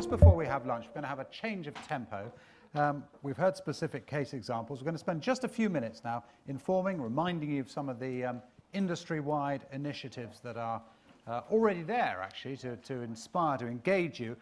just before we have lunch, we're going to have a change of tempo. We've heard specific case examples. We're going to spend just a few minutes now informing, reminding you of some of the industry-wide initiatives that are already there, actually, to inspire, to engage you.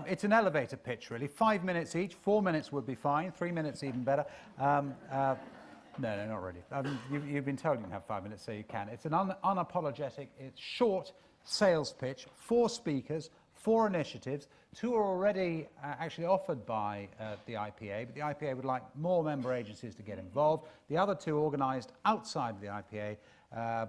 It's an elevator pitch, really. 5 minutes each. 4 minutes would be fine. 3 minutes even better. No, not really. You've been told you can have 5 minutes, so you can. It's an unapologetic, it's short sales pitch. 4 speakers, 4 initiatives. 2 are already actually offered by the IPA, but the IPA would like more member agencies to get involved. The other 2 organised outside of the IPA,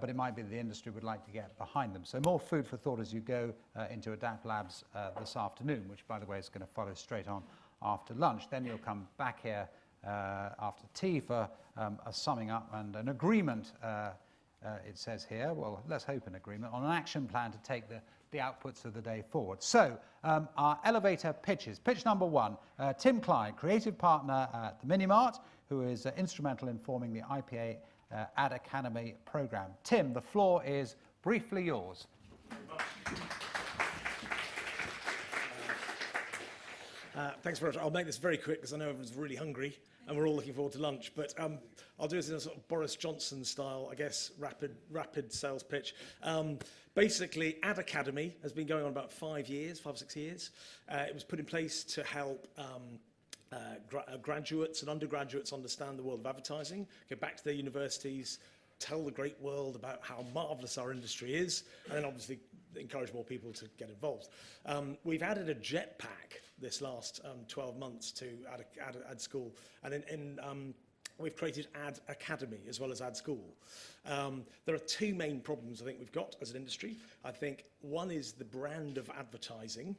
but it might be that the industry would like to get behind them. So more food for thought as you go into Adapt Labs this afternoon, which, by the way, is going to follow straight on after lunch. Then you'll come back here after tea for a summing up and an agreement, it says here, well, let's hope an agreement, on an action plan to take the outputs of the day forward. So, our elevator pitches. Pitch number 1, Tim Clyde, creative partner at the Minimart, who is instrumental in forming the IPA AdAcademy programme. Tim, the floor is briefly yours. Thanks very much. I'll make this very quick because I know everyone's really hungry and we're all looking forward to lunch. But I'll do it in a sort of Boris Johnson style, I guess, rapid sales pitch. Basically, AdAcademy has been going on about 5 years, 5 or 6 years. It was put in place to help graduates and undergraduates understand the world of advertising, go back to their universities, tell the great world about how marvellous our industry is, and then obviously encourage more people to get involved. We've added a jetpack this last 12 months to Ad School, and we've created AdAcademy as well as Ad School. There are 2 main problems I think we've got as an industry. I think one is the brand of advertising.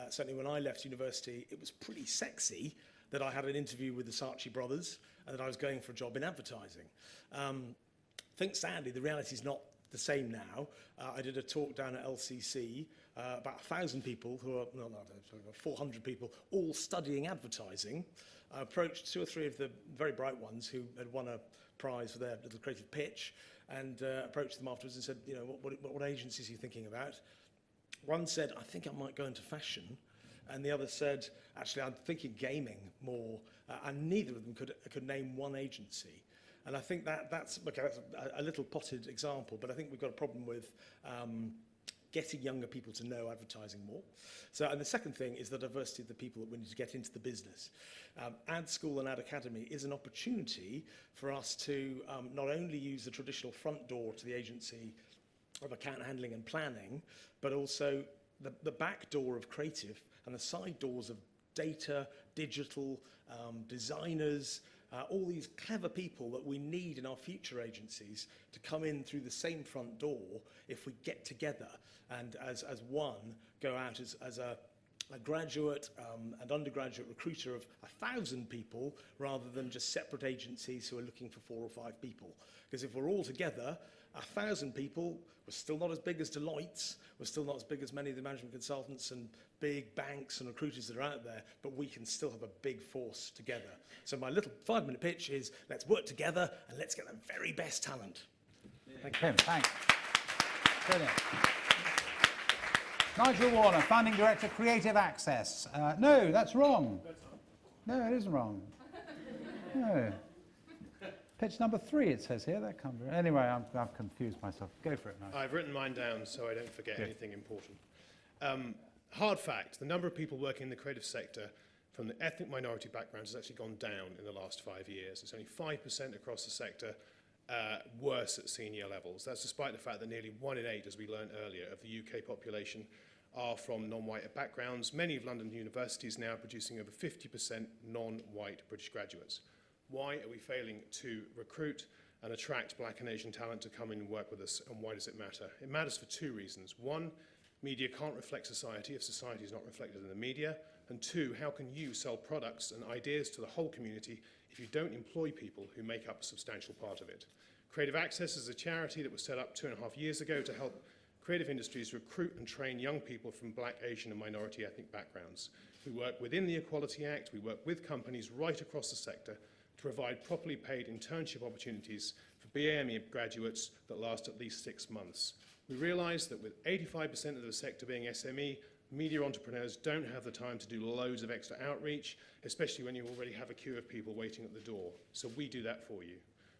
Certainly when I left university, it was pretty sexy that I had an interview with the Saatchi brothers and that I was going for a job in advertising. I think sadly the reality is not the same now. I did a talk down at LCC, about 1,000 people who are, no, 400 people, all studying advertising. I approached 2 or 3 of the very bright ones who had won a prize for their little creative pitch and approached them afterwards and said, you know, what agencies are you thinking about? One said, I think I might go into fashion. And the other said, actually, I'm thinking gaming more. And neither of them could name one agency. And I think that's a little potted example, but I think we've got a problem with getting younger people to know advertising more. So, and the second thing is the diversity of the people that we need to get into the business. Ad School and AdAcademy is an opportunity for us to not only use the traditional front door to the agency of account handling and planning, but also the back door of creative and the side doors of data, digital, designers, all these clever people that we need in our future agencies to come in through the same front door if we get together and as one go out as a graduate and undergraduate recruiter of 1,000 people rather than just separate agencies who are looking for 4 or 5 people. Because if we're all together, 1,000 people, we're still not as big as Deloitte's, we're still not as big as many of the management consultants and big banks and recruiters that are out there, but we can still have a big force together. So my little 5-minute pitch is, let's work together and let's get the very best talent. Thank you. Thanks. Brilliant. Nigel Warner, Founding Director, Creative Access. No, that's wrong. No, it isn't wrong. No. Pitch number 3, it says here. That can't be. Anyway, I've confused myself. Go for it now. I've written mine down so I don't forget anything important. Hard fact, the number of people working in the creative sector from the ethnic minority backgrounds has actually gone down in the last 5 years. It's only 5% across the sector, worse at senior levels. That's despite the fact that nearly 1 in 8, as we learned earlier, of the UK population are from non-white backgrounds. Many of London universities now producing over 50% non-white British graduates. Why are we failing to recruit and attract black and Asian talent to come in and work with us, and why does it matter? It matters for 2 reasons. 1, media can't reflect society if society is not reflected in the media. And 2, how can you sell products and ideas to the whole community if you don't employ people who make up a substantial part of it? Creative Access is a charity that was set up 2.5 years ago to help creative industries recruit and train young people from black, Asian and minority ethnic backgrounds. We work within the Equality Act, we work with companies right across the sector to provide properly paid internship opportunities for BAME graduates that last at least 6 months. We realise that with 85% of the sector being SME, Media entrepreneurs don't have the time to do loads of extra outreach, especially when you already have a queue of people waiting at the door. So we do that for you.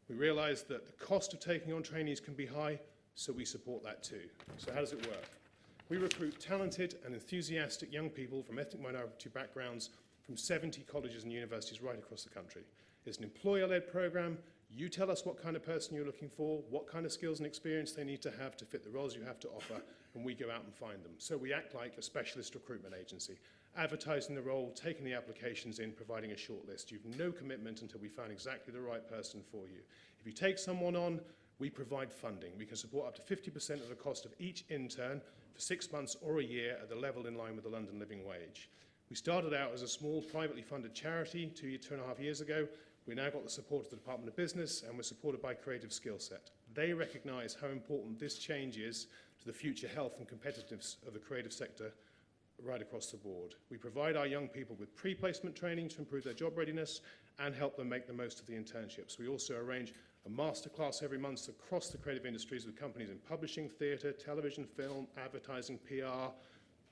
We realise that the cost of taking on trainees can be high, so we support that too. So how does it work? We recruit talented and enthusiastic young people from ethnic minority backgrounds from 70 colleges and universities right across the country. It's an employer-led program. You tell us what kind of person you're looking for, what kind of skills and experience they need to have to fit the roles you have to offer, and we go out and find them. So we act like a specialist recruitment agency, advertising the role, taking the applications in, providing a short list. You've no commitment until we find exactly the right person for you. If you take someone on, we provide funding. We can support up to 50% of the cost of each intern for 6 months or a year at the level in line with the London living wage. We started out as a small privately funded charity 2.5 years ago. We now got the support of the Department of Business, and we're supported by Creative Skillset. They recognise how important this change is to the future health and competitiveness of the creative sector right across the board. We provide our young people with pre-placement training to improve their job readiness and help them make the most of the internships. We also arrange a masterclass every month across the creative industries with companies in publishing, theatre, television, film, advertising, PR,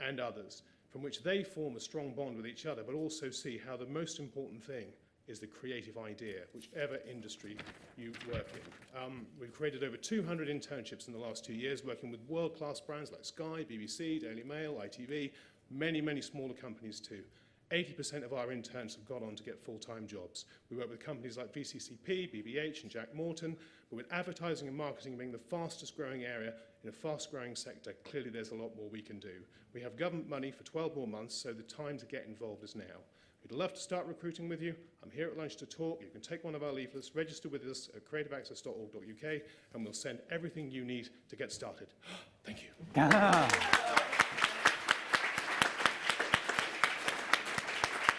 and others, from which they form a strong bond with each other, but also see how the most important thing is the creative idea, whichever industry you work in. We've created over 200 internships in the last 2 years, working with world-class brands like Sky, BBC, Daily Mail, ITV, many smaller companies too. 80% of our interns have gone on to get full-time jobs. We work with companies like VCCP, BBH and Jack Morton, but with advertising and marketing being the fastest growing area in a fast-growing sector, clearly there's a lot more we can do. We have government money for 12 more months, so the time to get involved is now. We'd love to start recruiting with you. I'm here at lunch to talk. You can take one of our leaflets, register with us at creativeaccess.org.uk, and we'll send everything you need to get started. Thank you.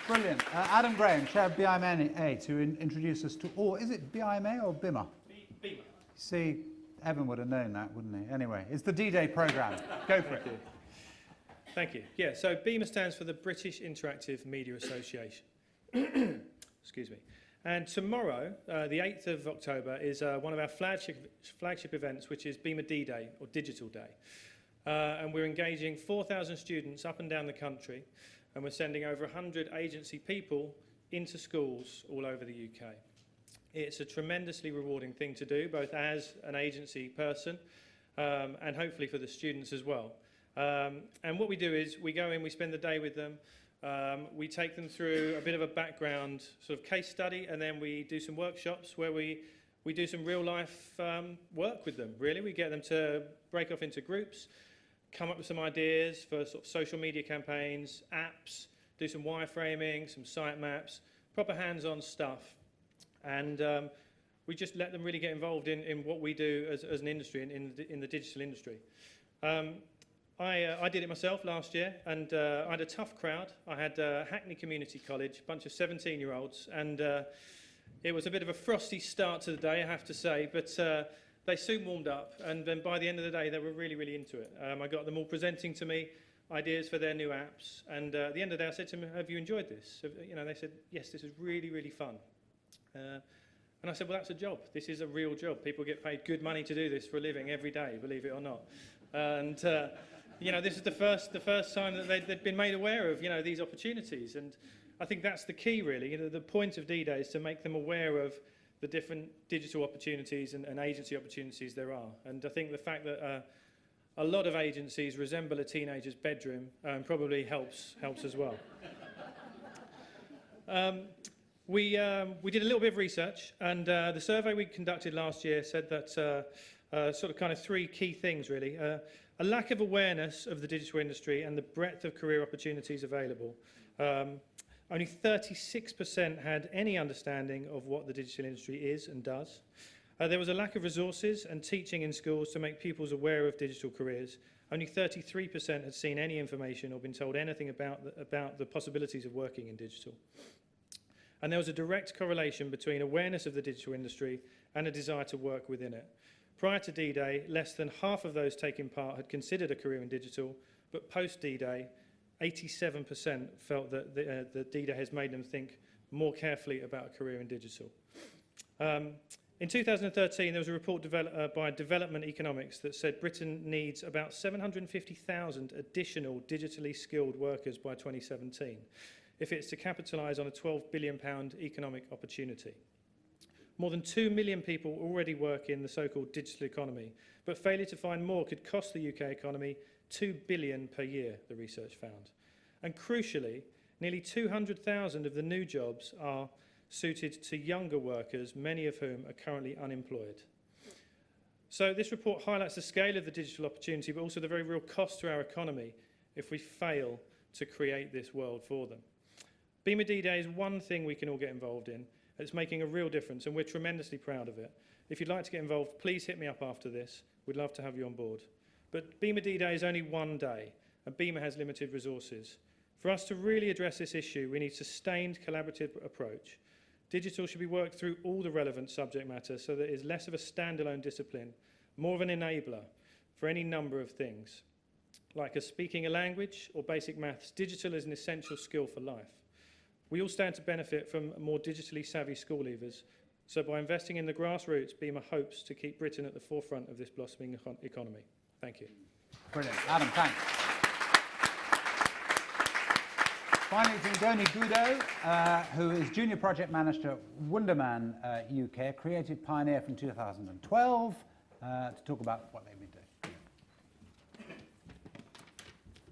Brilliant. Adam Graham, Chair of BIMA, to introduce us to, or is it BIMA or BIMA? BIMA. See, Evan would have known that, wouldn't he? Anyway, it's the D-Day programme. Go for it. Thank you. Yeah, so BIMA stands for the British Interactive Media Association. Excuse me. And tomorrow, the 8th of October, is one of our flagship events, which is BIMA D-Day, or Digital Day. And we're engaging 4,000 students up and down the country, and we're sending over 100 agency people into schools all over the UK. It's a tremendously rewarding thing to do, both as an agency person and hopefully for the students as well. And what we do is we go in, we spend the day with them, we take them through a bit of a background sort of case study, and then we do some workshops where we do some real life work with them, really. We get them to break off into groups, come up with some ideas for sort of social media campaigns, apps, do some wireframing, some site maps, proper hands-on stuff. And we just let them really get involved in what we do as an industry, in the digital industry. I did it myself last year, and I had a tough crowd. I had Hackney Community College, a bunch of 17-year-olds, and it was a bit of a frosty start to the day, I have to say, but they soon warmed up, and then by the end of the day, they were really into it. I got them all presenting to me ideas for their new apps, and at the end of the day, I said to them, have you enjoyed this? You know, they said, yes, this is really fun. And I said, well, that's a job. This is a real job. People get paid good money to do this for a living every day, believe it or not. And you know, this is the first time that they'd been made aware of, you know, these opportunities. And I think that's the key, really. You know, the point of D-Day is to make them aware of the different digital opportunities and agency opportunities there are. And I think the fact that a lot of agencies resemble a teenager's bedroom probably helps as well. We did a little bit of research, and the survey we conducted last year said that sort of kind of three key things, really. A lack of awareness of the digital industry and the breadth of career opportunities available. Only 36% had any understanding of what the digital industry is and does. There was a lack of resources and teaching in schools to make pupils aware of digital careers. Only 33% had seen any information or been told anything about the possibilities of working in digital. And there was a direct correlation between awareness of the digital industry and a desire to work within it. Prior to D-Day, less than half of those taking part had considered a career in digital, but post D-Day, 87% felt that the D-Day has made them think more carefully about a career in digital. In 2013, there was a report by Development Economics that said Britain needs about 750,000 additional digitally skilled workers by 2017 if it's to capitalise on a £12 billion economic opportunity. More than 2 million people already work in the so-called digital economy, but failure to find more could cost the UK economy £2 billion per year, the research found. And crucially, nearly 200,000 of the new jobs are suited to younger workers, many of whom are currently unemployed. So this report highlights the scale of the digital opportunity, but also the very real cost to our economy if we fail to create this world for them. BIMA D-Day is one thing we can all get involved in. It's making a real difference, and we're tremendously proud of it. If you'd like to get involved, please hit me up after this. We'd love to have you on board. But BIMA D-Day is only one day, and BIMA has limited resources. For us to really address this issue, we need a sustained collaborative approach. Digital should be worked through all the relevant subject matter so that it is less of a standalone discipline, more of an enabler for any number of things. Like speaking a language or basic maths, digital is an essential skill for life. We all stand to benefit from more digitally savvy school leavers. So by investing in the grassroots, BIMA hopes to keep Britain at the forefront of this blossoming economy. Thank you. Brilliant. Adam, thanks. Finally, to Ngoni Gudo, who is Junior Project Manager at Wunderman UK, Creative Pioneer from 2012, to talk about what they've been doing.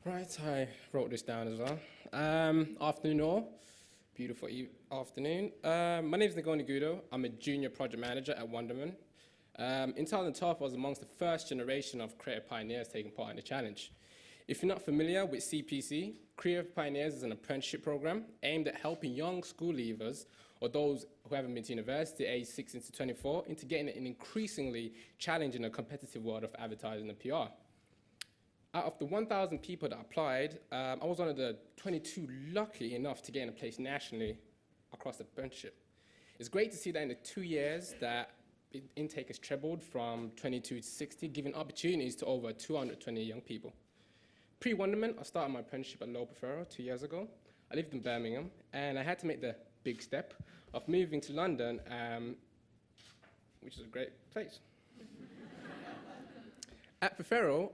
Right, I wrote this down as well. Afternoon all. Beautiful afternoon. My name is Ngoni Gudo. I'm a Junior Project Manager at Wunderman. In 2012, I was amongst the first generation of creative pioneers taking part in the challenge. If you're not familiar with CPC, Creative Pioneers is an apprenticeship program aimed at helping young school leavers or those who haven't been to university aged 16 to 24 into getting an increasingly challenging and competitive world of advertising and PR. Out of the 1,000 people that applied, I was one of the 22 lucky enough to get in a place nationally across the apprenticeship. It's great to see that in the 2 years that intake has trebled from 22 to 60, giving opportunities to over 220 young people. Pre-Wunderman, I started my apprenticeship at Low Profero 2 years ago. I lived in Birmingham, and I had to make the big step of moving to London, which is a great place. At Profero,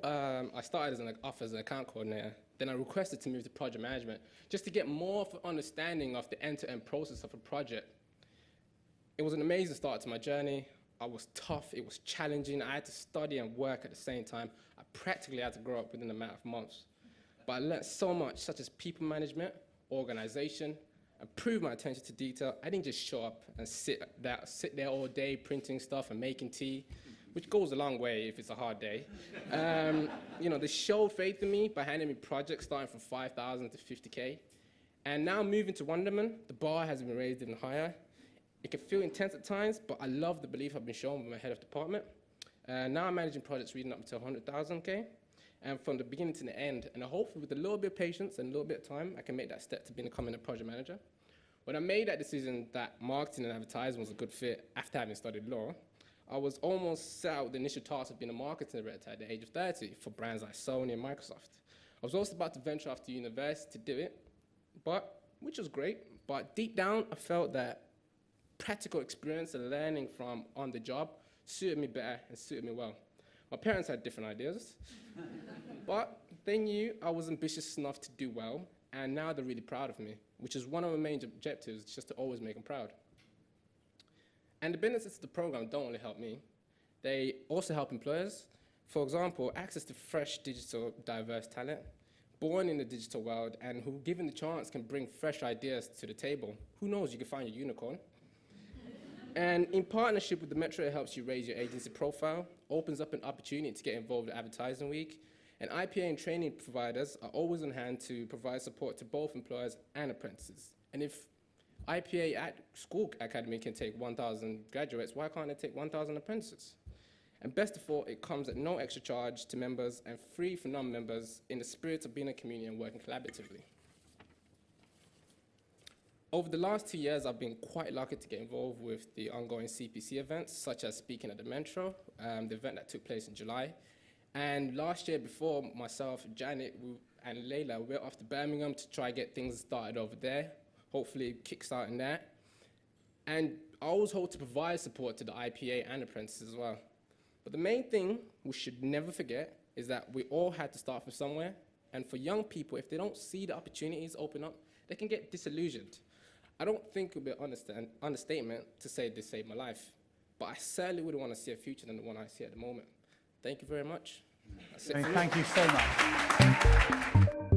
I started off as an account coordinator. Then I requested to move to project management, just to get more of an understanding of the end-to-end process of a project. It was an amazing start to my journey. I was tough, it was challenging. I had to study and work at the same time. I practically had to grow up within a matter of months. But I learned so much, such as people management, organization, improved my attention to detail. I didn't just show up and sit there all day printing stuff and making tea, which goes a long way if it's a hard day. They showed faith in me by handing me projects starting from 5,000 to 50K. And now moving to Wunderman, the bar has been raised even higher. It can feel intense at times, but I love the belief I've been shown by my head of department. Now I'm managing projects reading up to 100,000K. And from the beginning to the end, and hopefully with a little bit of patience and a little bit of time, I can make that step to becoming a project manager. When I made that decision that marketing and advertising was a good fit after having studied law, I was almost set out with the initial task of being a marketing director at the age of 30 for brands like Sony and Microsoft. I was also about to venture off to university to do it, which was great, but deep down I felt that practical experience and learning from on the job suited me better and suited me well. My parents had different ideas, but they knew I was ambitious enough to do well, and now they're really proud of me, which is one of my main objectives, just to always make them proud. And the benefits of the program don't only help me, they also help employers. For example, access to fresh, digital, diverse talent, born in the digital world, and who, given the chance, can bring fresh ideas to the table. Who knows, you can find your unicorn. And in partnership with the Metro, it helps you raise your agency profile, opens up an opportunity to get involved in Advertising Week, and IPA and training providers are always on hand to provide support to both employers and apprentices. And if IPA at School Academy can take 1,000 graduates, why can't it take 1,000 apprentices? And best of all, it comes at no extra charge to members and free for non-members in the spirit of being a community and working collaboratively. Over the last 2 years, I've been quite lucky to get involved with the ongoing CPC events, such as speaking at the Metro, the event that took place in July. And last year, before myself, Janet, and Layla, we went off to Birmingham to try get things started over there, hopefully kickstarting that. And I always hope to provide support to the IPA and apprentices as well. But the main thing we should never forget is that we all had to start from somewhere. And for young people, if they don't see the opportunities open up, they can get disillusioned. I don't think it would be an understatement to say this saved my life, but I certainly wouldn't want to see a future than the one I see at the moment. Thank you very much. That's it for me. Thank you so much.